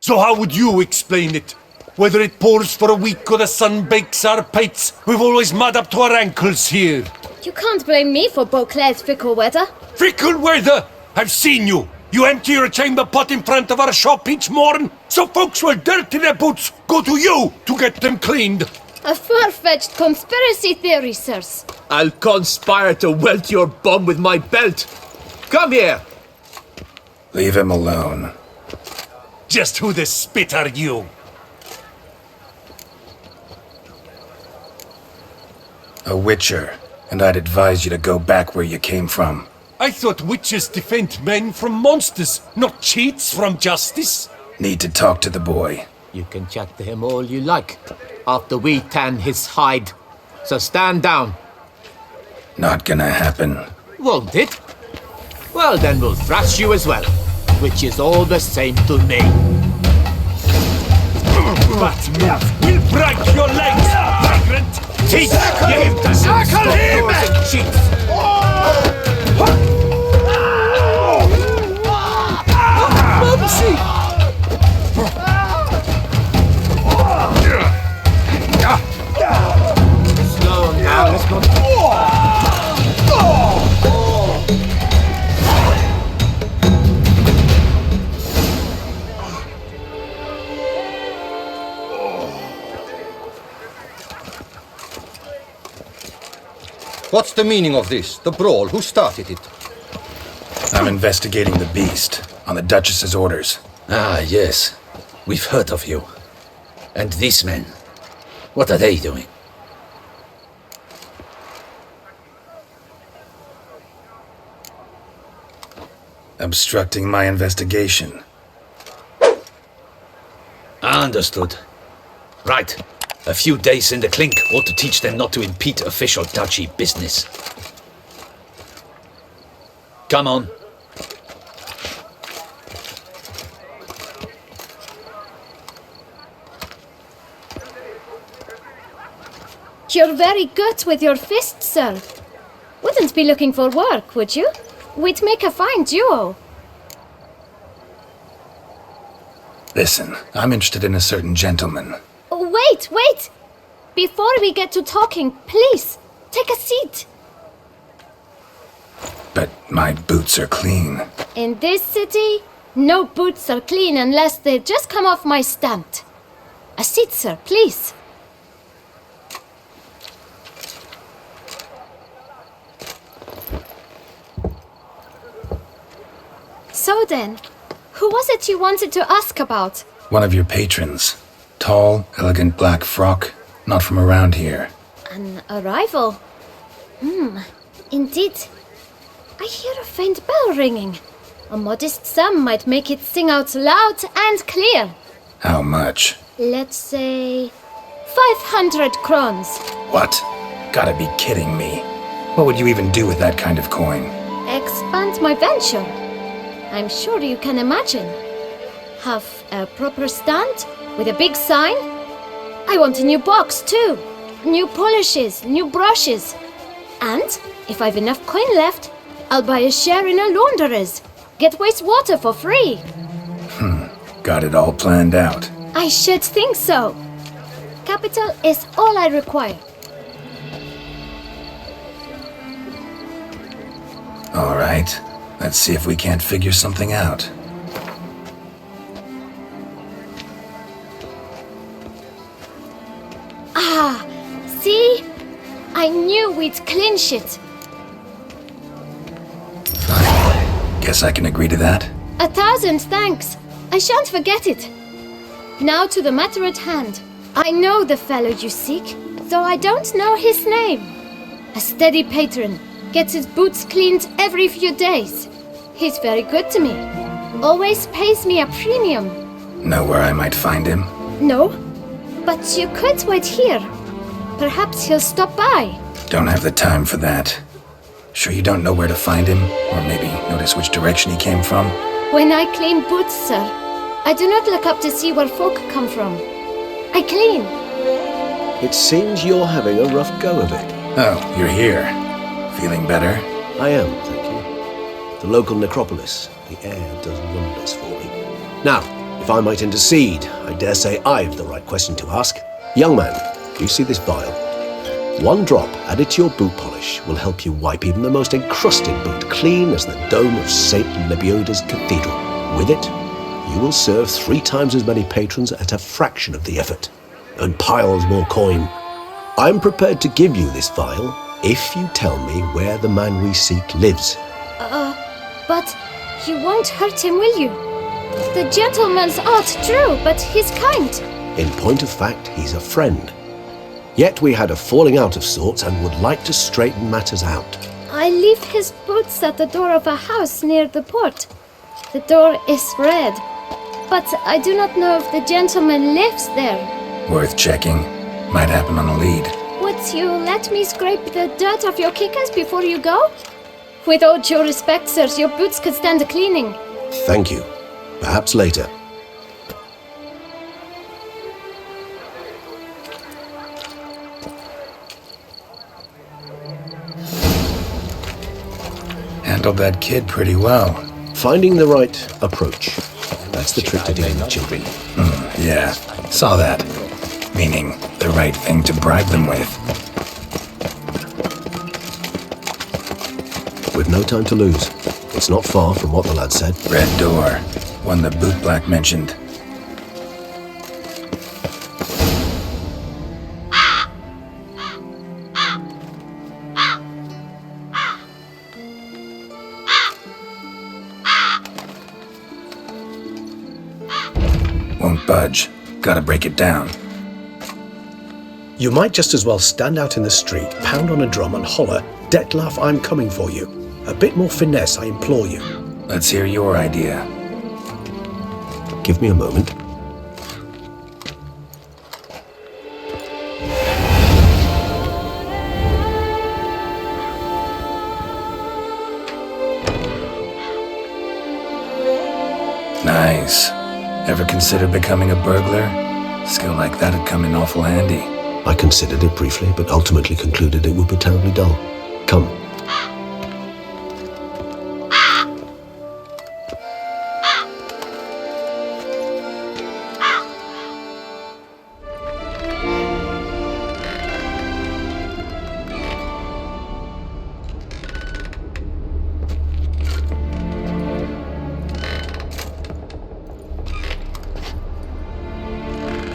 So how would you explain it? Whether it pours for a week or the sun bakes our pates, we've always mud up to our ankles here. You can't blame me for Beauclair's fickle weather. Fickle weather? I've seen you. You empty your chamber pot in front of our shop each morn, so folks will dirty their boots go to you to get them cleaned. A far-fetched conspiracy theory, sirs. I'll conspire to welt your bum with my belt. Come here. Leave him alone. Just who the spit are you? A witcher, and I'd advise you to go back where you came from. I thought witches defend men from monsters, not cheats from justice. Need to talk to the boy. You can chat to him all you like, after we tan his hide. So stand down. Not gonna happen. Won't it? Well, then we'll thrash you as well, which is all the same to me. But move, we'll break your legs, migrant! Teach him to Tackle him! and cheats. Slow now, let's not... What's the meaning of this? The brawl? Who started it? I'm investigating the beast, on the Duchess's orders. Ah, yes. We've heard of you. And these men, what are they doing? Obstructing my investigation. Understood. Right. A few days in the clink ought to teach them not to impede official duchy business. Come on. You're very good with your fists, sir. Wouldn't be looking for work, would you? We'd make a fine duo. Listen, I'm interested in a certain gentleman. Wait! Before we get to talking, please, take a seat. But my boots are clean. In this city, no boots are clean unless they just come off my stand. A seat, sir, please. So then, who was it you wanted to ask about? One of your patrons. Tall, elegant black frock. Not from around here. An arrival? Indeed. I hear a faint bell ringing. A modest sum might make it sing out loud and clear. How much? Let's say 500 crowns. What? Gotta be kidding me. What would you even do with that kind of coin? Expand my venture. I'm sure you can imagine. Have a proper stand with a big sign. I want a new box too. New polishes, new brushes. And if I've enough coin left, I'll buy a share in a launderer's. Get wastewater for free. Got it all planned out. I should think so. Capital is all I require. All right. Let's see if we can't figure something out. See? I knew we'd clinch it. Fine. Guess I can agree to that. 1,000 thanks. I shan't forget it. Now to the matter at hand. I know the fellow you seek, though I don't know his name. A steady patron, gets his boots cleaned every few days. He's very good to me. Always pays me a premium. Know where I might find him? No, but you could wait here. Perhaps he'll stop by. Don't have the time for that. Sure you don't know where to find him? Or maybe notice which direction he came from? When I clean boots, sir, I do not look up to see where folk come from. I clean. It seems you're having a rough go of it. Oh, you're here. Feeling better? I am, thank you. The local necropolis. The air does wonders for me. Now, If I might intercede, I dare say I've the right question to ask. Young man, do you see this vial? One drop added to your boot polish will help you wipe even the most encrusted boot clean as the dome of St. Lebioda's cathedral. With it, you will serve 3 times as many patrons at a fraction of the effort, and piles more coin. I'm prepared to give you this vial if you tell me where the man we seek lives. But you won't hurt him, will you? The gentleman's art true, but he's kind. In point of fact, he's a friend. Yet we had a falling out of sorts and would like to straighten matters out. I leave his boots at the door of a house near the port. The door is red, but I do not know if the gentleman lives there. Worth checking. Might happen on a lead. Would you let me scrape the dirt off your kickers before you go? With all due respect, sirs, your boots could stand a cleaning. Thank you. Perhaps later. Handled that kid pretty well. Finding the right approach. That's the trick to dealing with children. Yeah, saw that. Meaning, the right thing to bribe them with. We've no time to lose. It's not far from what the lad said. Red door. One the boot black mentioned. Won't budge. Gotta break it down. You might just as well stand out in the street, pound on a drum and holler, "Detlef, I'm coming for you." A bit more finesse, I implore you. Let's hear your idea. Give me a moment. Nice. Ever consider becoming a burglar? Skill like that'd come in awful handy. I considered it briefly, but ultimately concluded it would be terribly dull. Come.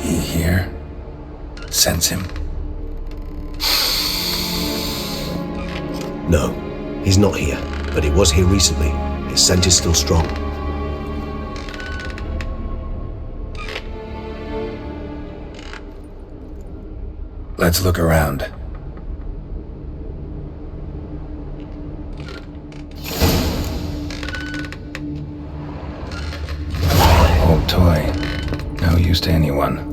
He here? Sense him? No, he's not here, but he was here recently. His scent is still strong. Let's look around. Old toy. No use to anyone.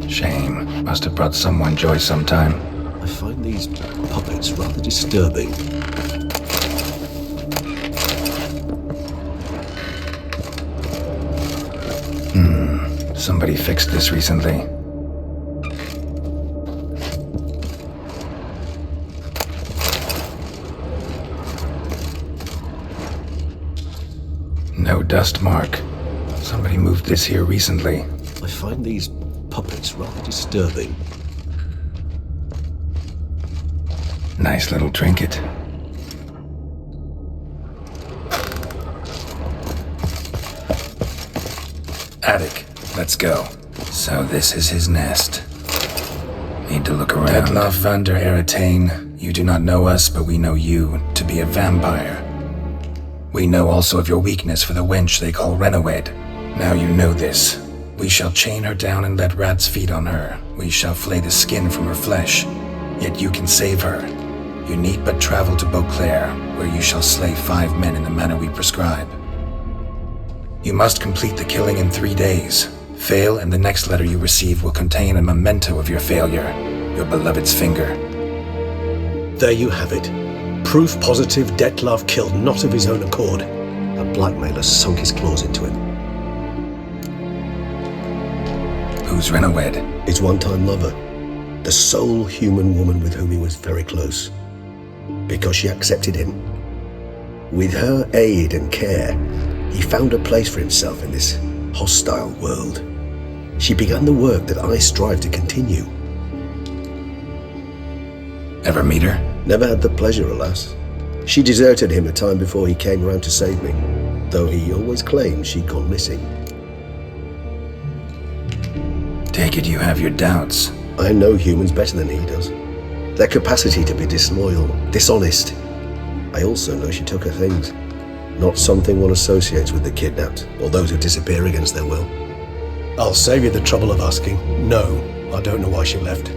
Shame. Must have brought someone joy sometime. I find these puppets rather disturbing. Somebody fixed this recently. No dust mark. Somebody moved this here recently. I find these puppets rather disturbing. Nice little trinket. Attic. Let's go. So this is his nest. Need to look around. Detlef van der Eretain, you do not know us, but we know you to be a vampire. We know also of your weakness for the wench they call Renawed. Now you know this. We shall chain her down and let rats feed on her. We shall flay the skin from her flesh. Yet you can save her. You need but travel to Beauclair, where you shall slay 5 men in the manner we prescribe. You must complete the killing in 3 days. Fail, and the next letter you receive will contain a memento of your failure, your beloved's finger. There you have it. Proof positive Detlef killed not of his own accord. A blackmailer sunk his claws into him. Who's Renawed? His one-time lover. The sole human woman with whom he was very close. Because she accepted him. With her aid and care, he found a place for himself in this hostile world. She began the work that I strive to continue. Ever meet her? Never had the pleasure, alas. She deserted him a time before he came round to save me, though he always claimed she'd gone missing. Take it you have your doubts. I know humans better than he does. Their capacity to be disloyal, dishonest. I also know she took her things. Not something one associates with the kidnapped, or those who disappear against their will. I'll save you the trouble of asking. No, I don't know why she left.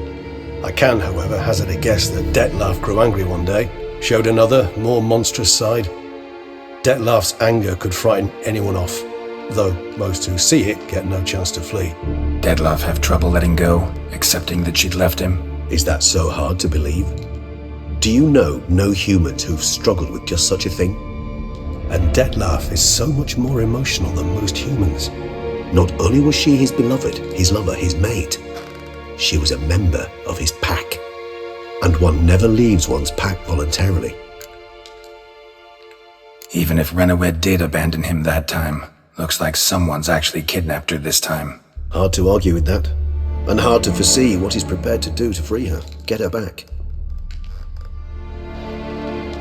I can, however, hazard a guess that Detlef grew angry one day, showed another, more monstrous side. Detlef's anger could frighten anyone off, though most who see it get no chance to flee. Detlef have trouble letting go, accepting that she'd left him? Is that so hard to believe? Do you know no humans who've struggled with just such a thing? And Detlef is so much more emotional than most humans. Not only was she his beloved, his lover, his mate, she was a member of his pack. And one never leaves one's pack voluntarily. Even if Renawed did abandon him that time, looks like someone's actually kidnapped her this time. Hard to argue with that. And hard to foresee what he's prepared to do to free her, get her back.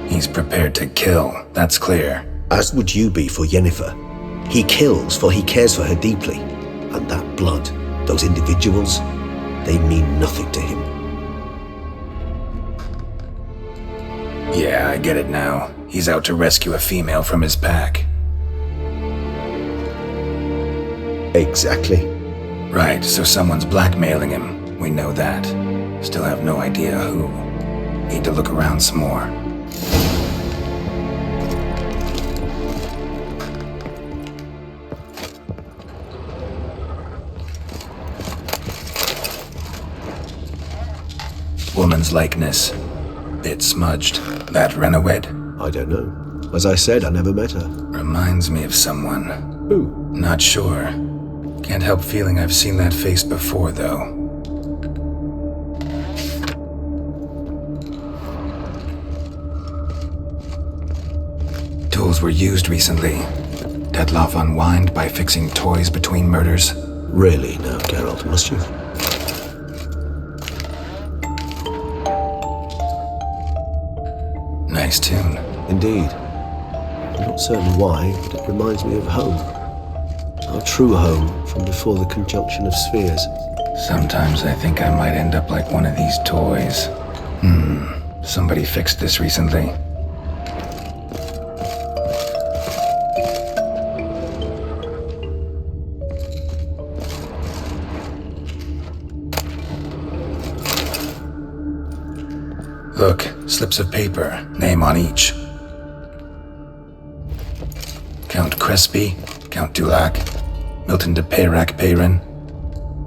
He's prepared to kill, that's clear. As would you be for Yennefer. He kills for he cares for her deeply. And that blood, those individuals, they mean nothing to him. Yeah, I get it now. He's out to rescue a female from his pack. Exactly. Right, so someone's blackmailing him. We know that. Still have no idea who. Need to look around some more. Woman's likeness. Bit smudged. That Renawed? I don't know. As I said, I never met her. Reminds me of someone. Who? Not sure. Can't help feeling I've seen that face before, though. Tools were used recently. Detlef unwind by fixing toys between murders. Really now, Geralt, must you? Nice tune. Indeed. I'm not certain why, but it reminds me of home. Our true home from before the conjunction of spheres. Sometimes I think I might end up like one of these toys. Somebody fixed this recently. Look, slips of paper, name on each. Count Crespi, Count Dulac, Milton de Peyrac-Peyrin,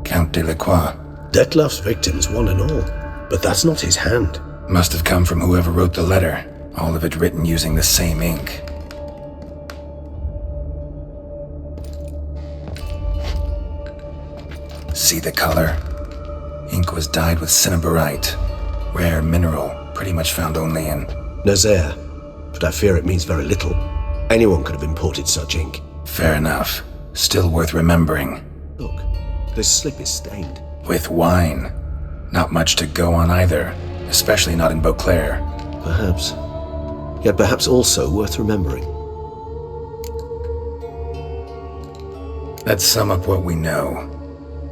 Count de Lacroix. Detlef's victims, one and all. But that's not his hand. Must have come from whoever wrote the letter. All of it written using the same ink. See the color? Ink was dyed with cinnabarite. Rare mineral, pretty much found only in... Nazaire. But I fear it means very little. Anyone could have imported such ink. Fair enough. Still worth remembering. Look, this slip is stained. With wine. Not much to go on either, especially not in Beauclair. Perhaps. Yet perhaps also worth remembering. Let's sum up what we know.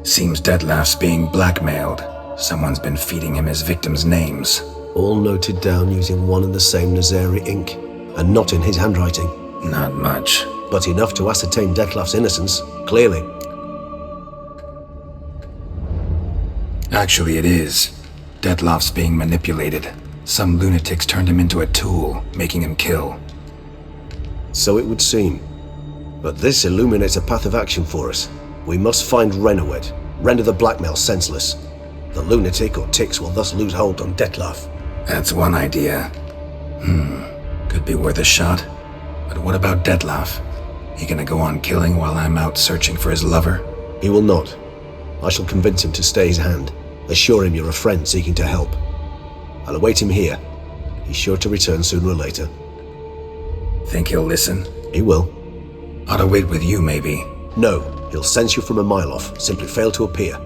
Seems Detlef's being blackmailed. Someone's been feeding him his victims' names. All noted down using one and the same Nazaire ink, and not in his handwriting. Not much. But enough to ascertain Detlef's innocence, clearly. Actually, it is. Detlef's being manipulated. Some lunatics turned him into a tool, making him kill. So it would seem. But this illuminates a path of action for us. We must find Renawed, render the blackmail senseless. The lunatic or ticks will thus lose hold on Detlef. That's one idea. Could be worth a shot. But what about Detlef? He gonna go on killing while I'm out searching for his lover? He will not. I shall convince him to stay his hand. Assure him you're a friend seeking to help. I'll await him here. He's sure to return sooner or later. Think he'll listen? He will. Ought to wait with you, maybe. No. He'll sense you from a mile off. Simply fail to appear.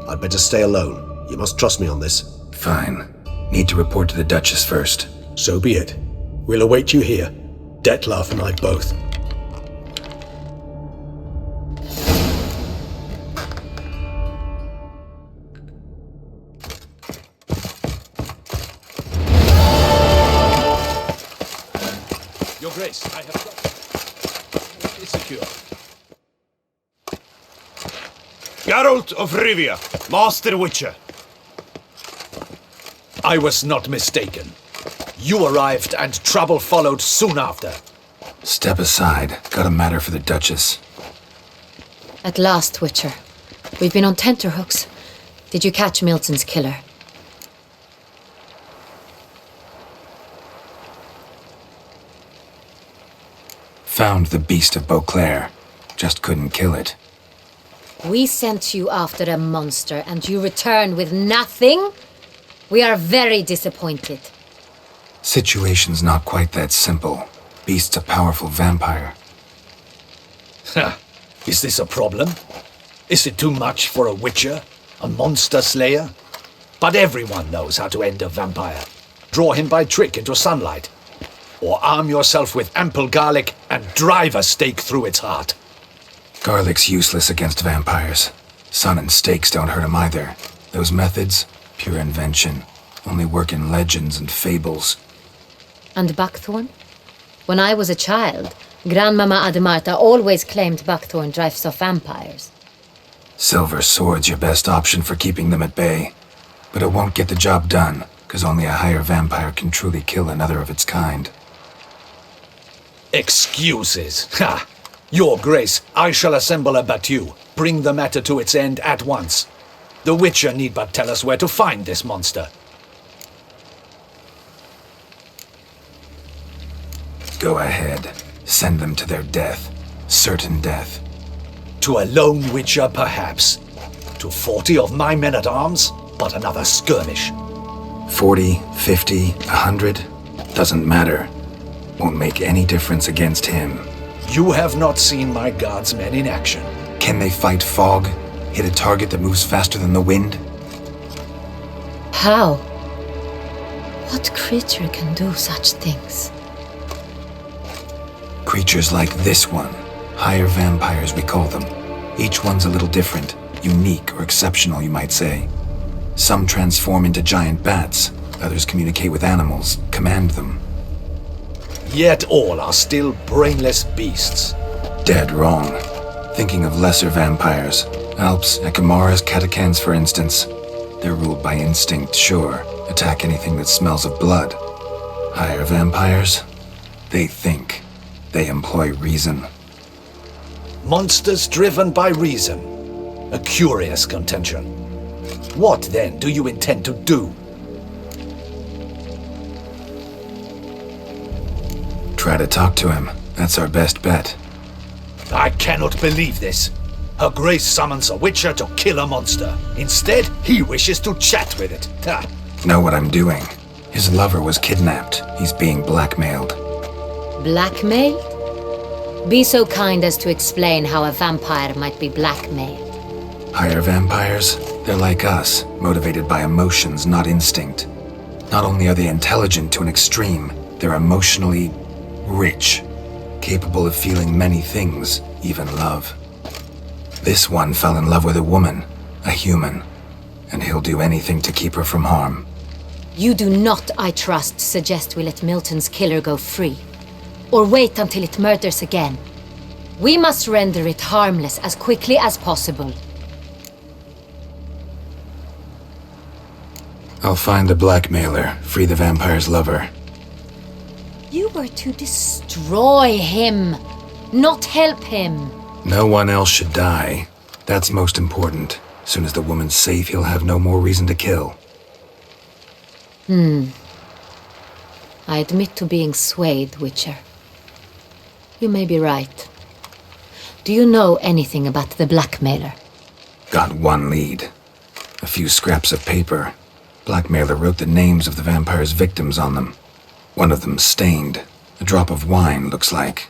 I'd better stay alone. You must trust me on this. Fine. Need to report to the Duchess first. So be it. We'll await you here. Dettlaff and I both. Your Grace, I have got... It's secure. Geralt of Rivia, Master Witcher. I was not mistaken. You arrived and trouble followed soon after. Step aside. Got a matter for the Duchess. At last, Witcher. We've been on tenterhooks. Did you catch Milton's killer? Found the beast of Beauclair. Just couldn't kill it. We sent you after a monster and you returned with nothing? We are very disappointed. Situation's not quite that simple. Beast's a powerful vampire. Ha! Is this a problem? Is it too much for a witcher? A monster slayer? But everyone knows how to end a vampire. Draw him by trick into sunlight. Or arm yourself with ample garlic and drive a stake through its heart. Garlic's useless against vampires. Sun and stakes don't hurt him either. Those methods, pure invention. Only work in legends and fables. And buckthorn? When I was a child, Grandmama Ademarta always claimed buckthorn drives off vampires. Silver sword's your best option for keeping them at bay. But it won't get the job done, because only a higher vampire can truly kill another of its kind. Excuses. Ha! Your Grace, I shall assemble a battue. Bring the matter to its end at once. The Witcher need but tell us where to find this monster. Go ahead. Send them to their death. Certain death. To a lone Witcher, perhaps. To 40 of my men-at-arms, but another skirmish. 40, 50, 100? Doesn't matter. Won't make any difference against him. You have not seen my guardsmen in action. Can they fight fog? Hit a target that moves faster than the wind? How? What creature can do such things? Creatures like this one. Higher vampires, we call them. Each one's a little different. Unique or exceptional, you might say. Some transform into giant bats. Others communicate with animals, command them. Yet all are still brainless beasts. Dead wrong. Thinking of lesser vampires. Alps, Ekamaras, Catacans, for instance. They're ruled by instinct, sure. Attack anything that smells of blood. Higher vampires? They think. They employ reason. Monsters driven by reason. A curious contention. What, then, do you intend to do? Try to talk to him. That's our best bet. I cannot believe this. Her Grace summons a Witcher to kill a monster. Instead, he wishes to chat with it. Ha! Know what I'm doing. His lover was kidnapped. He's being blackmailed. Blackmailed? Be so kind as to explain how a vampire might be blackmailed. Higher vampires? They're like us, motivated by emotions, not instinct. Not only are they intelligent to an extreme, they're emotionally rich, capable of feeling many things, even love. This one fell in love with a woman, a human, and he'll do anything to keep her from harm. You do not, I trust, suggest we let Milton's killer go free. Or wait until it murders again. We must render it harmless as quickly as possible. I'll find the blackmailer, free the vampire's lover. You were to destroy him, not help him. No one else should die. That's most important. Soon as the woman's safe, he'll have no more reason to kill. I admit to being swayed, Witcher. You may be right. Do you know anything about the blackmailer? Got one lead. A few scraps of paper. Blackmailer wrote the names of the vampire's victims on them. One of them stained. A drop of wine, looks like.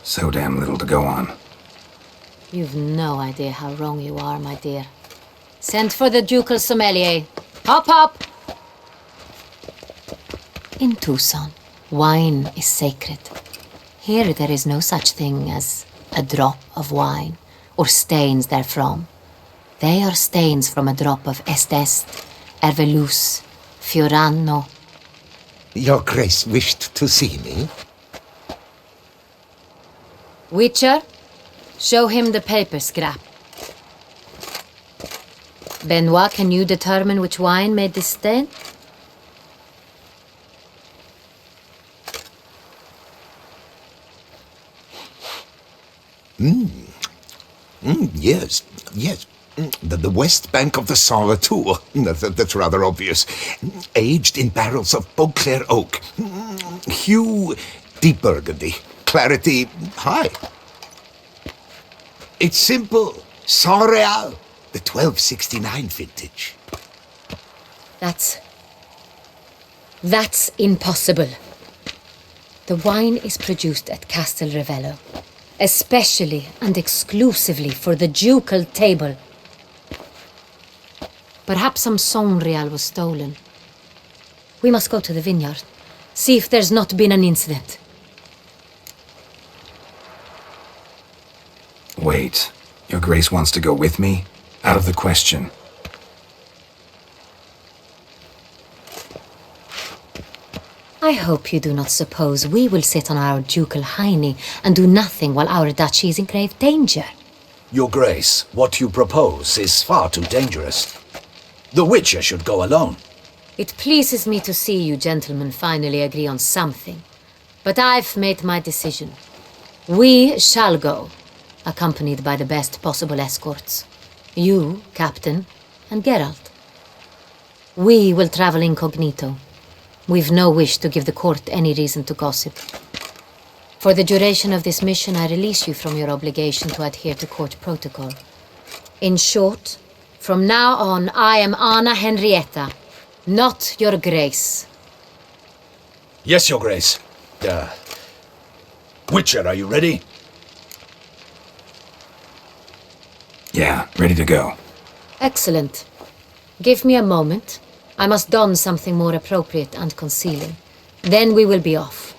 So damn little to go on. You've no idea how wrong you are, my dear. Send for the ducal sommelier. Hop, hop! In Tucson, wine is sacred. Here there is no such thing as a drop of wine, or stains therefrom. They are stains from a drop of Estest, Ervelus, Fiorano. Your Grace wished to see me? Witcher, show him the paper scrap. Benoit, can you determine which wine made this stain? Yes. The west bank of the Saar too. That's rather obvious. Aged in barrels of Beauclair oak. Hue, deep burgundy. Clarity, high. It's simple. Saar-Real, the 1269 vintage. That's impossible. The wine is produced at Castel Ravello, especially and exclusively for the ducal table. Perhaps some Saint-Real was stolen. We must go to the vineyard, see if there's not been an incident. Wait. Your Grace wants to go with me? Out of the question. I hope you do not suppose we will sit on our ducal hiney and do nothing while our duchy is in grave danger. Your Grace, what you propose is far too dangerous. The Witcher should go alone. It pleases me to see you gentlemen finally agree on something. But I've made my decision. We shall go, accompanied by the best possible escorts. You, Captain, and Geralt. We will travel incognito. We've no wish to give the court any reason to gossip. For the duration of this mission, I release you from your obligation to adhere to court protocol. In short, from now on, I am Anna Henrietta, not your Grace. Yes, Your Grace. Witcher, are you ready? Yeah, ready to go. Excellent. Give me a moment. I must don something more appropriate and concealing. Then we will be off.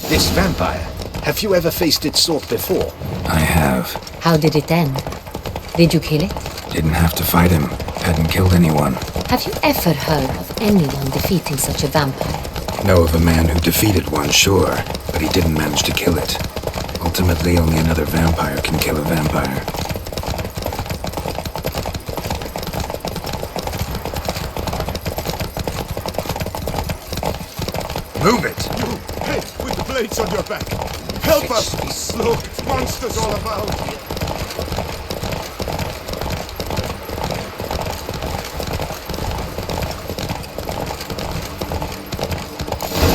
This vampire, have you ever faced its sort before? I have. How did it end? Did you kill it? Didn't have to fight him. Hadn't killed anyone. Have you ever heard of anyone defeating such a vampire? Know of a man who defeated one, sure, but he didn't manage to kill it. Ultimately, only another vampire can kill a vampire. Move it! Hey, with the blades on your back! Help us! Look, monsters all about!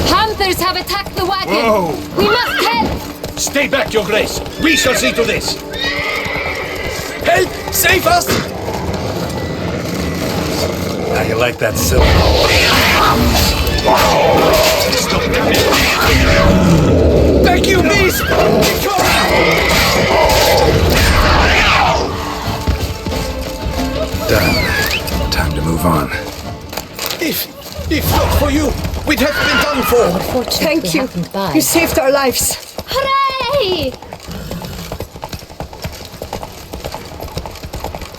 Hunters have attacked the wagon! Whoa. We must help! Stay back, Your Grace. We shall see to this. Help! Save us! How you like that silver? Thank you, beast! Done. Time to move on. If not for you, we'd have been done for. Unfortunately, Thank you. happened by. You saved our lives. Hooray!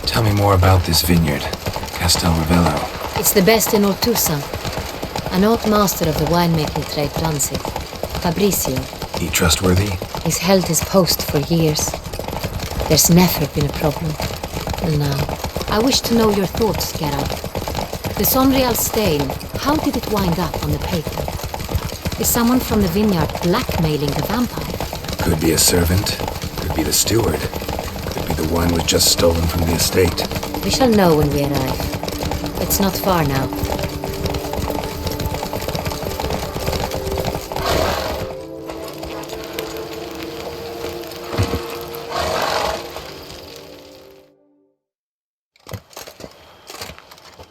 Tell me more about this vineyard, Castel Ravello. It's the best in all Tucson. An old master of the winemaking trade runs it. Fabricio. He trustworthy? He's held his post for years. There's never been a problem. Till now. I wish to know your thoughts, Geralt. The Sonreal stain, how did it wind up on the paper? Is someone from the vineyard blackmailing the vampire? Could be a servant, could be the steward, could be the wine was just stolen from the estate. We shall know when we arrive. It's not far now.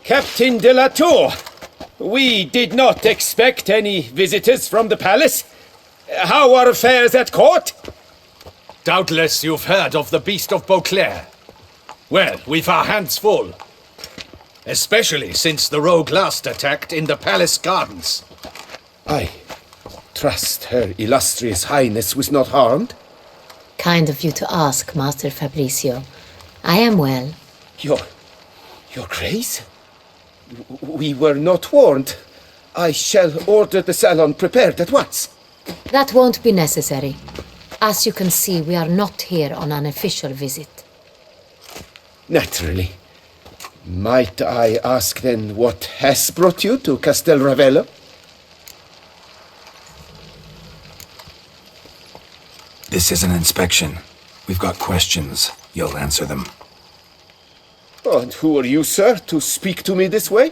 Captain de la Tour, we did not expect any visitors from the palace. How are affairs at court? Doubtless you've heard of the Beast of Beauclair. Well, we've our hands full. Especially since the rogue last attacked in the palace gardens. I trust Her Illustrious Highness was not harmed. Kind of you to ask, Master Fabricio. I am well. Your Grace? We were not warned. I shall order the salon prepared at once. That won't be necessary. As you can see, we are not here on an official visit. Naturally. Might I ask then what has brought you to Castel Ravello? This is an inspection. We've got questions. You'll answer them. Oh, and who are you, sir, to speak to me this way?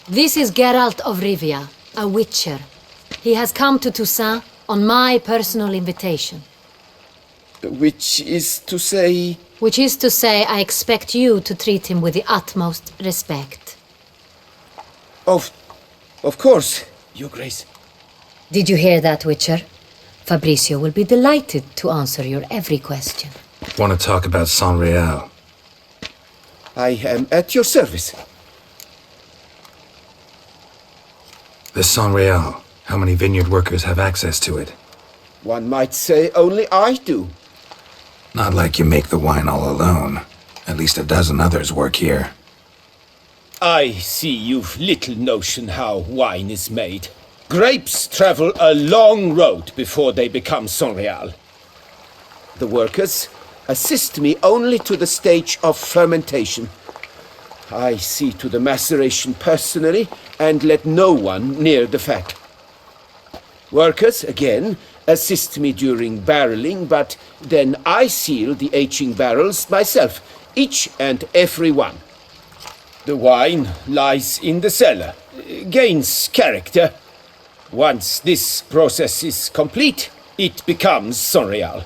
This is Geralt of Rivia, a witcher. He has come to Toussaint on my personal invitation. Which is to say... Which is to say, I expect you to treat him with the utmost respect. Of course, Your Grace. Did you hear that, Witcher? Fabricio will be delighted to answer your every question. Want to talk about Sonreal? I am at your service. The Sonreal. How many vineyard workers have access to it? One might say only I do. Not like you make the wine all alone. At least a dozen others work here. I see you've little notion how wine is made. Grapes travel a long road before they become Sonreal. The workers assist me only to the stage of fermentation. I see to the maceration personally and let no one near the fat. Workers, again, assist me during barreling, but then I seal the aging barrels myself, each and every one. The wine lies in the cellar, gains character. Once this process is complete, it becomes Sonreal.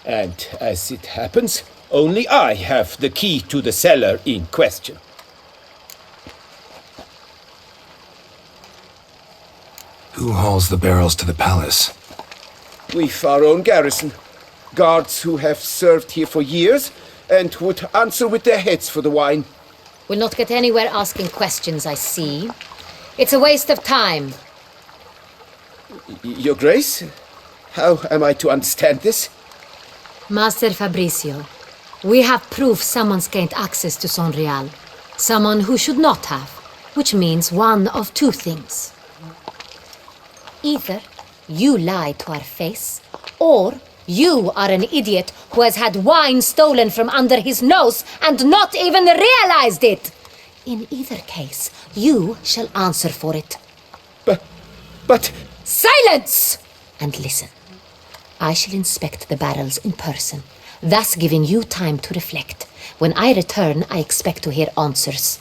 And as it happens, only I have the key to the cellar in question. Who hauls the barrels to the palace? We've our own garrison. Guards who have served here for years and would answer with their heads for the wine. We'll not get anywhere asking questions, I see. It's a waste of time. Your Grace? How am I to understand this? Master Fabricio, we have proof someone's gained access to Sonreal. Someone who should not have, which means one of two things. Either you lie to our face, or you are an idiot who has had wine stolen from under his nose and not even realized it. In either case, you shall answer for it. But... Silence! And listen. I shall inspect the barrels in person, thus giving you time to reflect. When I return, I expect to hear answers.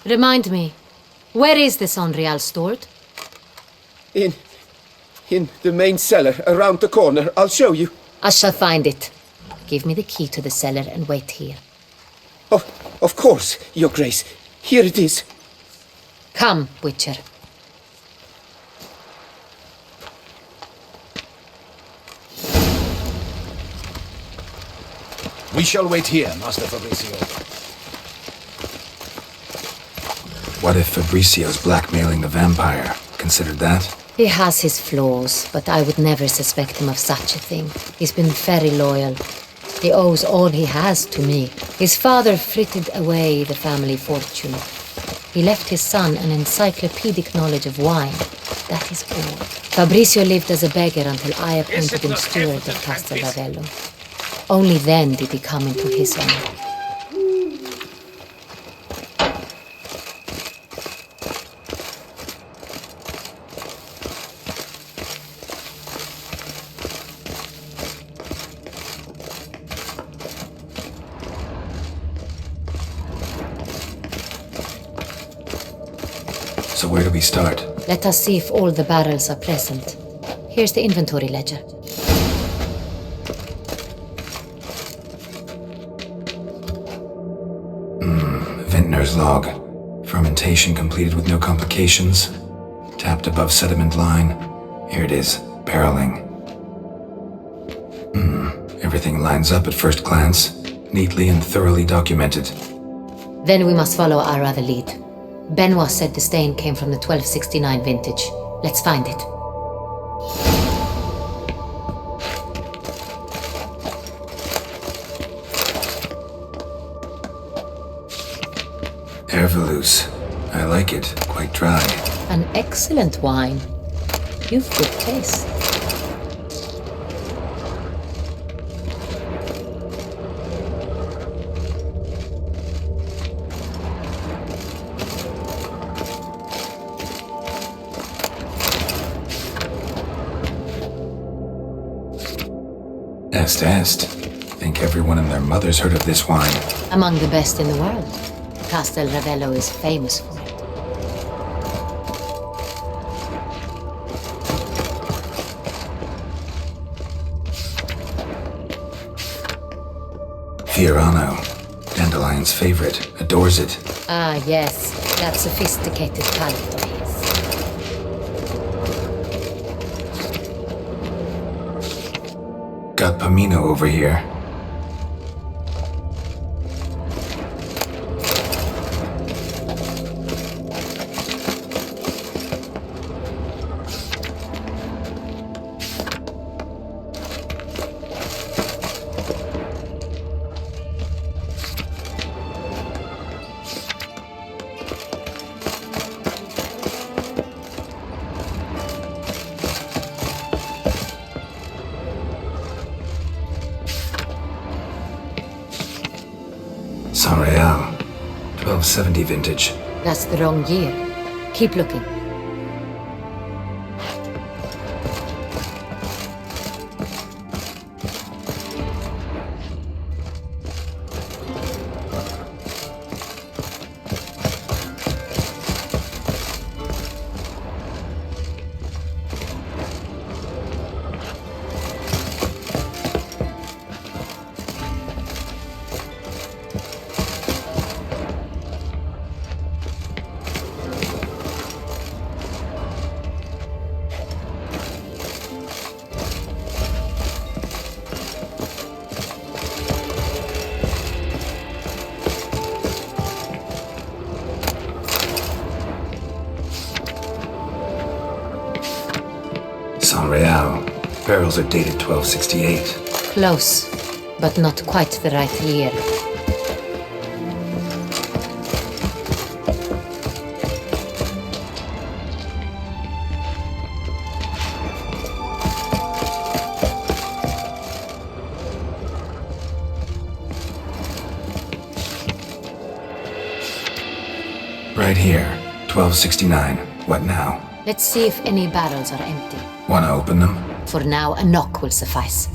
Remind me, where is the Sonreal stored? In the main cellar, around the corner. I'll show you. I shall find it. Give me the key to the cellar and wait here. Of course, Your Grace. Here it is. Come, Witcher. We shall wait here, Master Fabricio. What if Fabricio's blackmailing the vampire? Considered that? He has his flaws, but I would never suspect him of such a thing. He's been very loyal. He owes all he has to me. His father frittered away the family fortune. He left his son an encyclopedic knowledge of wine. That is all. Fabrizio lived as a beggar until I appointed him steward of Castel Ravello. Only then did he come into his own. So where do we start? Let us see if all the barrels are present. Here's the inventory ledger. Vintner's log. Fermentation completed with no complications. Tapped above sediment line. Here it is. Barreling. Everything lines up at first glance. Neatly and thoroughly documented. Then we must follow our other lead. Benoit said the stain came from the 1269 vintage. Let's find it. Herveloos. I like it. Quite dry. An excellent wine. You've good taste. Est. Think everyone and their mother's heard of this wine. Among the best in the world. Castel Ravello is famous for it. Fiorano. Dandelion's favorite. Adores it. Ah, yes. That sophisticated palate of his. Got Pomino over here. San Real. 1270 vintage. That's the wrong year. Keep looking. San Real. Barrels are dated 1268. Close, but not quite the right year. Right here. 1269. What now? Let's see if any barrels are empty. Wanna open them? For now, a knock will suffice.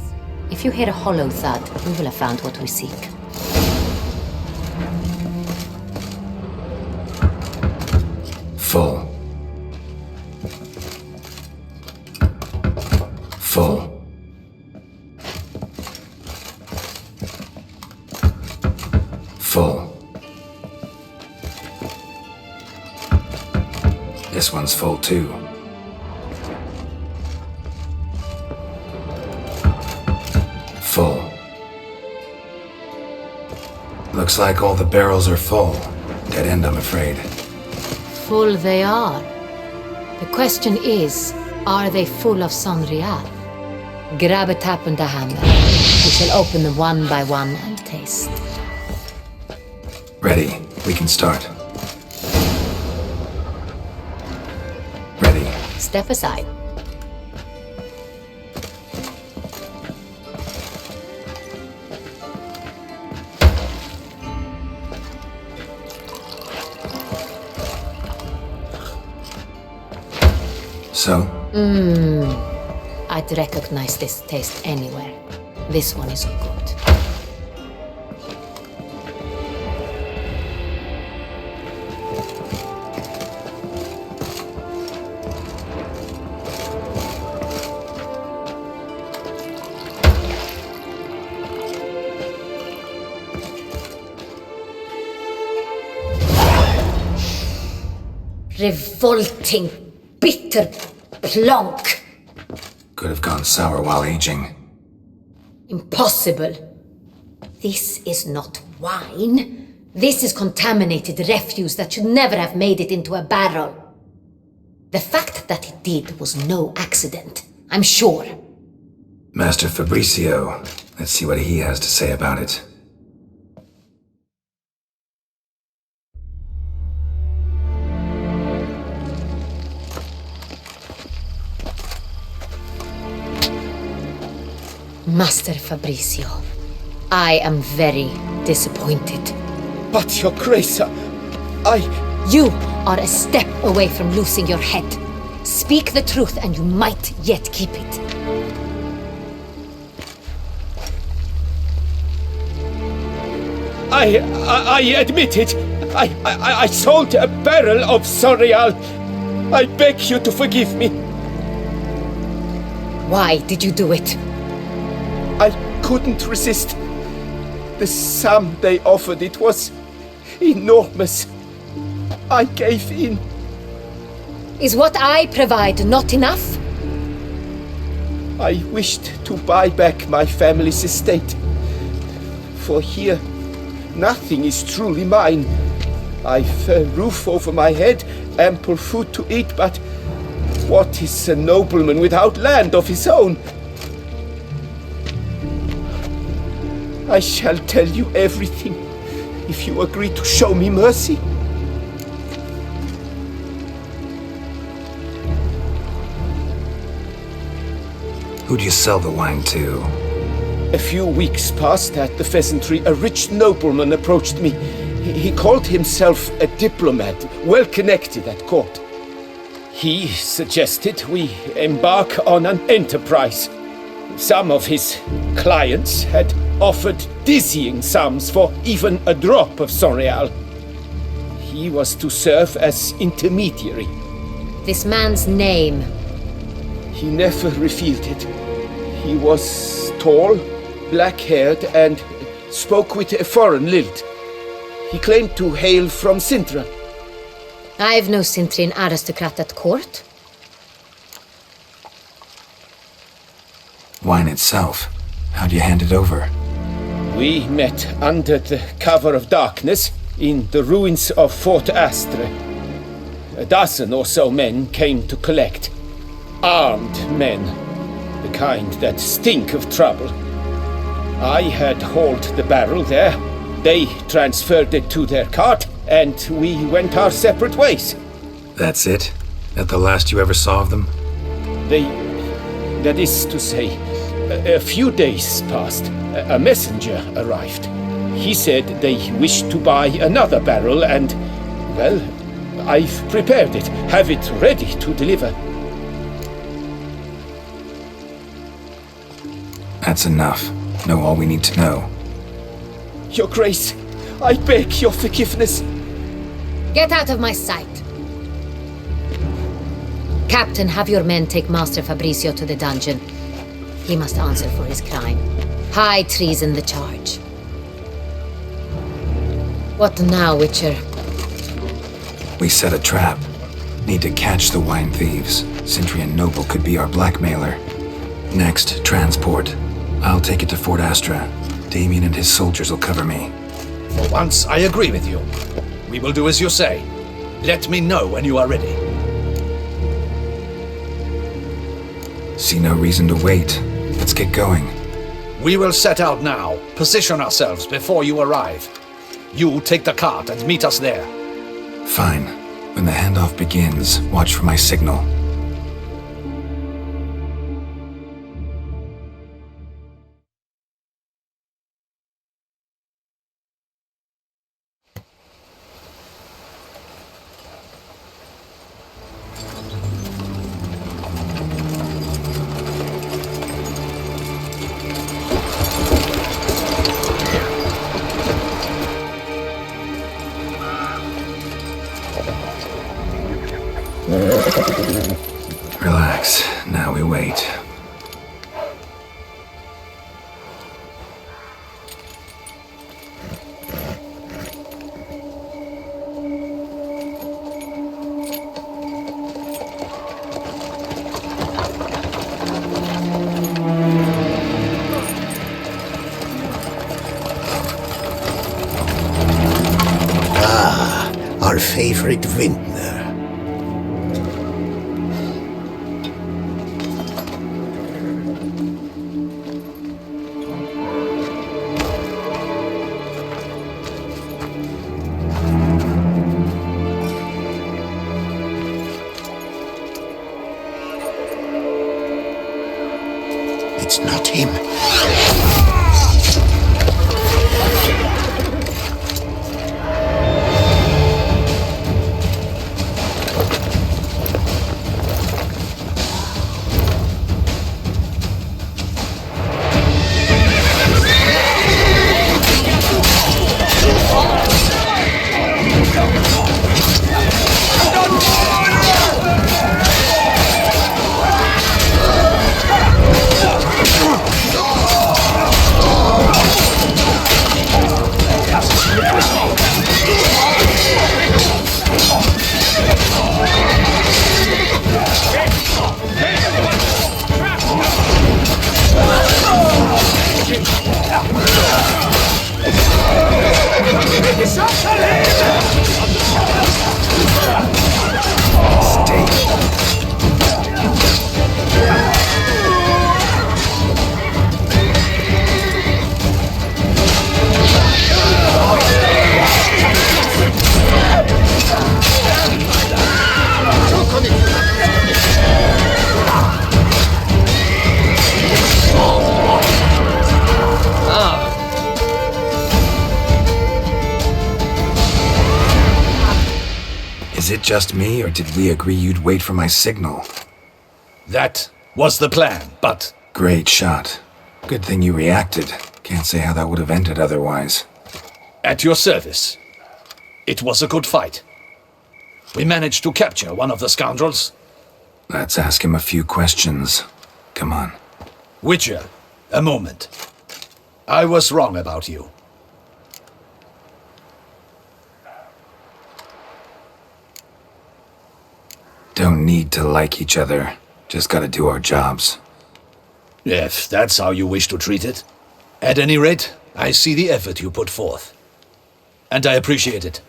If you hear a hollow thud, we will have found what we seek. Full. Full. Full. This one's full too. Full. Looks like all the barrels are full. Dead end, I'm afraid. Full they are. The question is, are they full of San Real? Grab a tap and a hammer. We shall open them one by one and taste. Ready. We can start. Ready. Step aside. So? I'd recognize this taste anywhere. This one is good. Revolting, bitter plonk. Could have gone sour while aging. Impossible. This is not wine. This is contaminated refuse that should never have made it into a barrel. The fact that it did was no accident, I'm sure. Master Fabricio, let's see what he has to say about it. Master Fabricio, I am very disappointed. But, Your Grace, You are a step away from losing your head. Speak the truth and you might yet keep it. I admit it. I sold a barrel of Sonreal. I beg you to forgive me. Why did you do it? I couldn't resist. The sum they offered, it was enormous. I gave in. Is what I provide not enough? I wished to buy back my family's estate. For here, nothing is truly mine. I've a roof over my head, ample food to eat, but what is a nobleman without land of his own? I shall tell you everything, if you agree to show me mercy. Who do you sell the wine to? A few weeks past at the pheasantry, a rich nobleman approached me. He called himself a diplomat, well connected at court. He suggested we embark on an enterprise. Some of his clients had offered dizzying sums for even a drop of Sonreal. He was to serve as intermediary. This man's name? He never revealed it. He was tall, black-haired, and spoke with a foreign lilt. He claimed to hail from Sintra. I've no Sintrian aristocrat at court. Wine itself. How do you hand it over? We met under the cover of darkness in the ruins of Fort Astre. A dozen or so men came to collect. Armed men. The kind that stink of trouble. I had hauled the barrel there. They transferred it to their cart, and we went our separate ways. That's it? That the last you ever saw of them? That is to say, a few days passed. A messenger arrived. He said they wished to buy another barrel and, well, I've prepared it. Have it ready to deliver. That's enough. Know all we need to know. Your Grace, I beg your forgiveness. Get out of my sight. Captain, have your men take Master Fabricio to the dungeon. He must answer for his crime. High treason the charge. What now, Witcher? We set a trap. Need to catch the wine thieves. Sintrian Noble could be our blackmailer. Next, transport. I'll take it to Fort Astra. Damien and his soldiers will cover me. For once, I agree with you. We will do as you say. Let me know when you are ready. See no reason to wait. Let's get going. We will set out now. Position ourselves before you arrive. You take the cart and meet us there. Fine. When the handoff begins, watch for my signal. Relax. Now we wait. Our favorite vintner. It's not him. Is it just me, or did we agree you'd wait for my signal? That was the plan, but... Great shot. Good thing you reacted. Can't say how that would have ended otherwise. At your service. It was a good fight. We managed to capture one of the scoundrels. Let's ask him a few questions. Come on. Witcher, a moment. I was wrong about you. Don't need to like each other. Just gotta do our jobs. If that's how you wish to treat it. At any rate, I see the effort you put forth. And I appreciate it.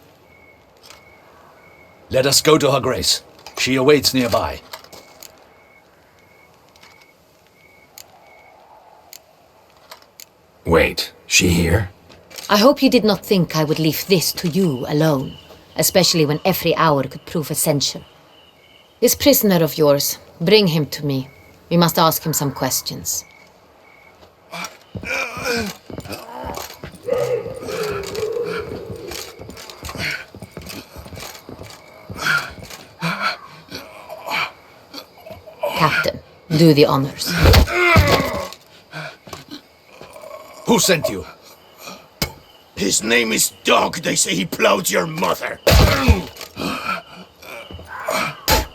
Let us go to her grace. She awaits nearby. Wait, she here? I hope you did not think I would leave this to you alone, especially when every hour could prove essential. This prisoner of yours, bring him to me. We must ask him some questions. Captain, do the honors. Who sent you? His name is Dog. They say he plowed your mother.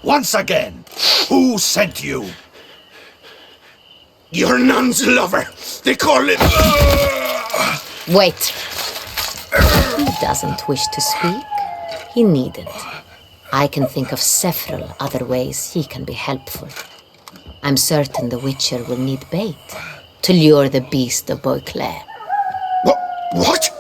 Once again, who sent you? Your nun's lover. They call him... Wait. He doesn't wish to speak. He needn't. I can think of several other ways he can be helpful. I'm certain the Witcher will need bait to lure the beast of Beauclair. What?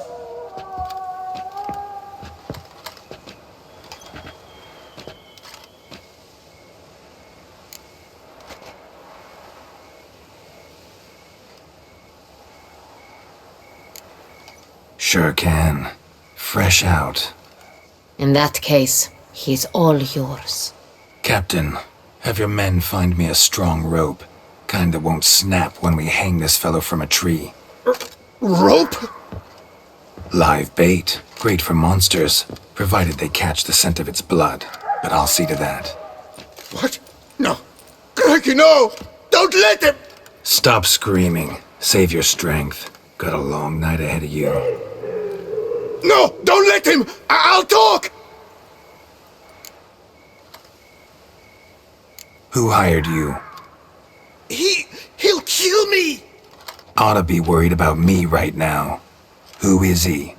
Sure can. Fresh out. In that case, he's all yours. Captain, have your men find me a strong rope. Kind that won't snap when we hang this fellow from a tree. Rope? Live bait. Great for monsters, provided they catch the scent of its blood. But I'll see to that. What? No. Crikey, no! Don't let him! Stop screaming. Save your strength. Got a long night ahead of you. No! Don't let him! I'll talk! Who hired you? He'll kill me! Oughta be worried about me right now. Who is he?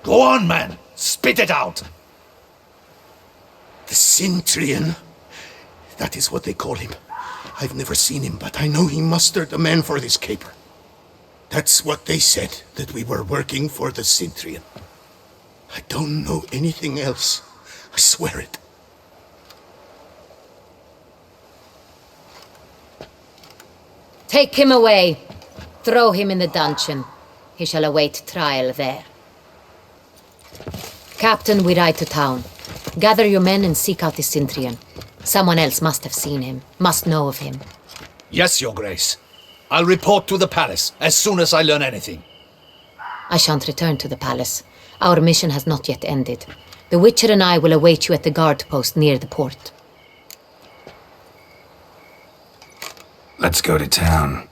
Go on, man. Spit it out. The Centurion. That is what they call him. I've never seen him, but I know he mustered the men for this caper. That's what they said, that we were working for the Centurion. I don't know anything else. I swear it. Take him away. Throw him in the dungeon. He shall await trial there. Captain, we ride to town. Gather your men and seek out the Centurion. Someone else must have seen him, must know of him. Yes, Your Grace. I'll report to the palace as soon as I learn anything. I shan't return to the palace. Our mission has not yet ended. The Witcher and I will await you at the guard post near the port. Let's go to town.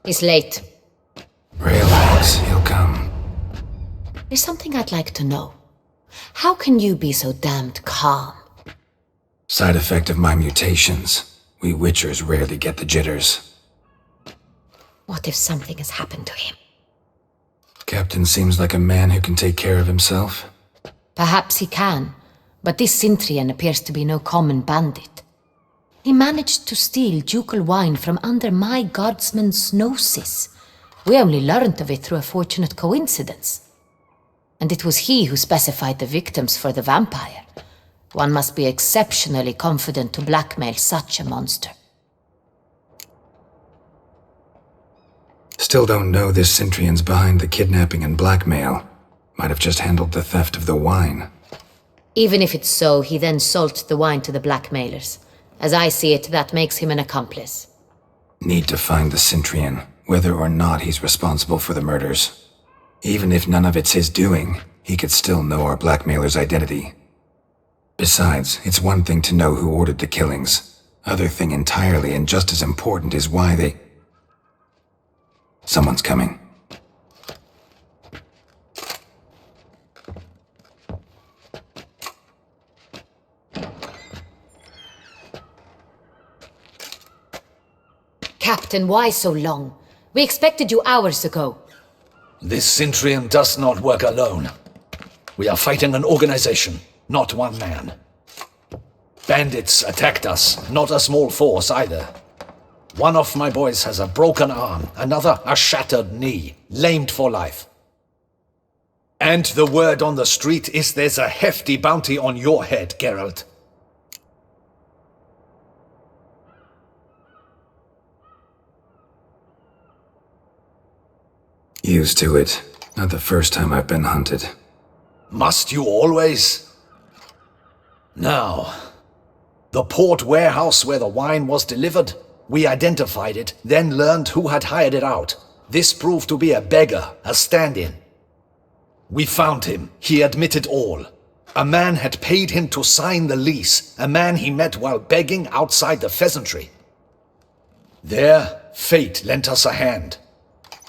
He's late. Relax, he'll come. There's something I'd like to know. How can you be so damned calm? Side effect of my mutations. We Witchers rarely get the jitters. What if something has happened to him? Captain seems like a man who can take care of himself. Perhaps he can, but this Centurion appears to be no common bandit. He managed to steal ducal wine from under my guardsman's noses. We only learned of it through a fortunate coincidence. And it was he who specified the victims for the vampire. One must be exceptionally confident to blackmail such a monster. Still don't know this Centurion's behind the kidnapping and blackmail. Might have just handled the theft of the wine. Even if it's so, he then sold the wine to the blackmailers. As I see it, that makes him an accomplice. Need to find the Centurion, whether or not he's responsible for the murders. Even if none of it's his doing, he could still know our blackmailer's identity. Besides, it's one thing to know who ordered the killings. Other thing entirely, and just as important, is why they... Someone's coming. Captain, why so long? We expected you hours ago. This Centurion does not work alone. We are fighting an organization, not one man. Bandits attacked us, not a small force either. One of my boys has a broken arm, another a shattered knee, lamed for life. And the word on the street is there's a hefty bounty on your head, Geralt. Used to it. Not the first time I've been hunted. Must you always? Now, the port warehouse where the wine was delivered, we identified it, then learned who had hired it out. This proved to be a beggar, a stand-in. We found him. He admitted all. A man had paid him to sign the lease, a man he met while begging outside the pheasantry. There, fate lent us a hand.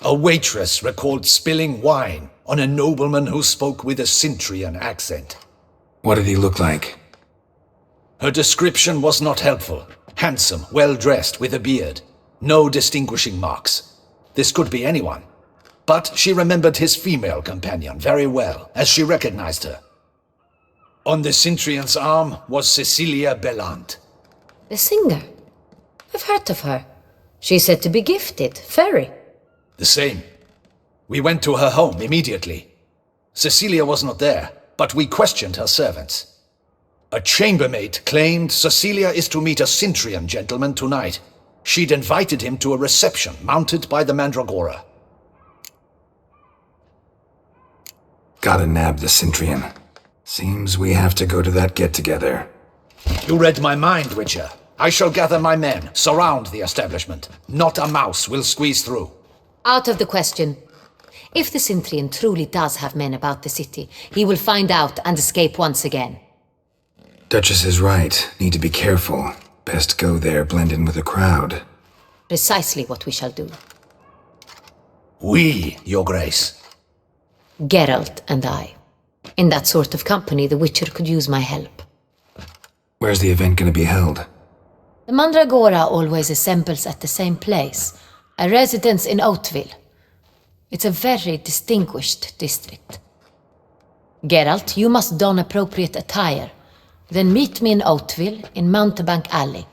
A waitress recalled spilling wine on a nobleman who spoke with a Centurion accent. What did he look like? Her description was not helpful. Handsome, well-dressed, with a beard. No distinguishing marks. This could be anyone. But she remembered his female companion very well, as she recognized her. On the Centurion's arm was Cecilia Bellant. The singer? I've heard of her. She's said to be gifted, fairy. The same. We went to her home immediately. Cecilia was not there, but we questioned her servants. A chambermaid claimed Cecilia is to meet a Centurion gentleman tonight. She'd invited him to a reception mounted by the Mandragora. Gotta nab the Centurion. Seems we have to go to that get-together. You read my mind, Witcher. I shall gather my men, surround the establishment. Not a mouse will squeeze through. Out of the question. If the Sintrian truly does have men about the city, he will find out and escape once again. Duchess is right. Need to be careful. Best go there, blend in with the crowd. Precisely what we shall do. We, Your Grace. Geralt and I. In that sort of company, the Witcher could use my help. Where's the event gonna be held? The Mandragora always assembles at the same place, a residence in Oatville. It's a very distinguished district. Geralt, you must don appropriate attire. Then meet me in Oatville, in Mountebank Alley.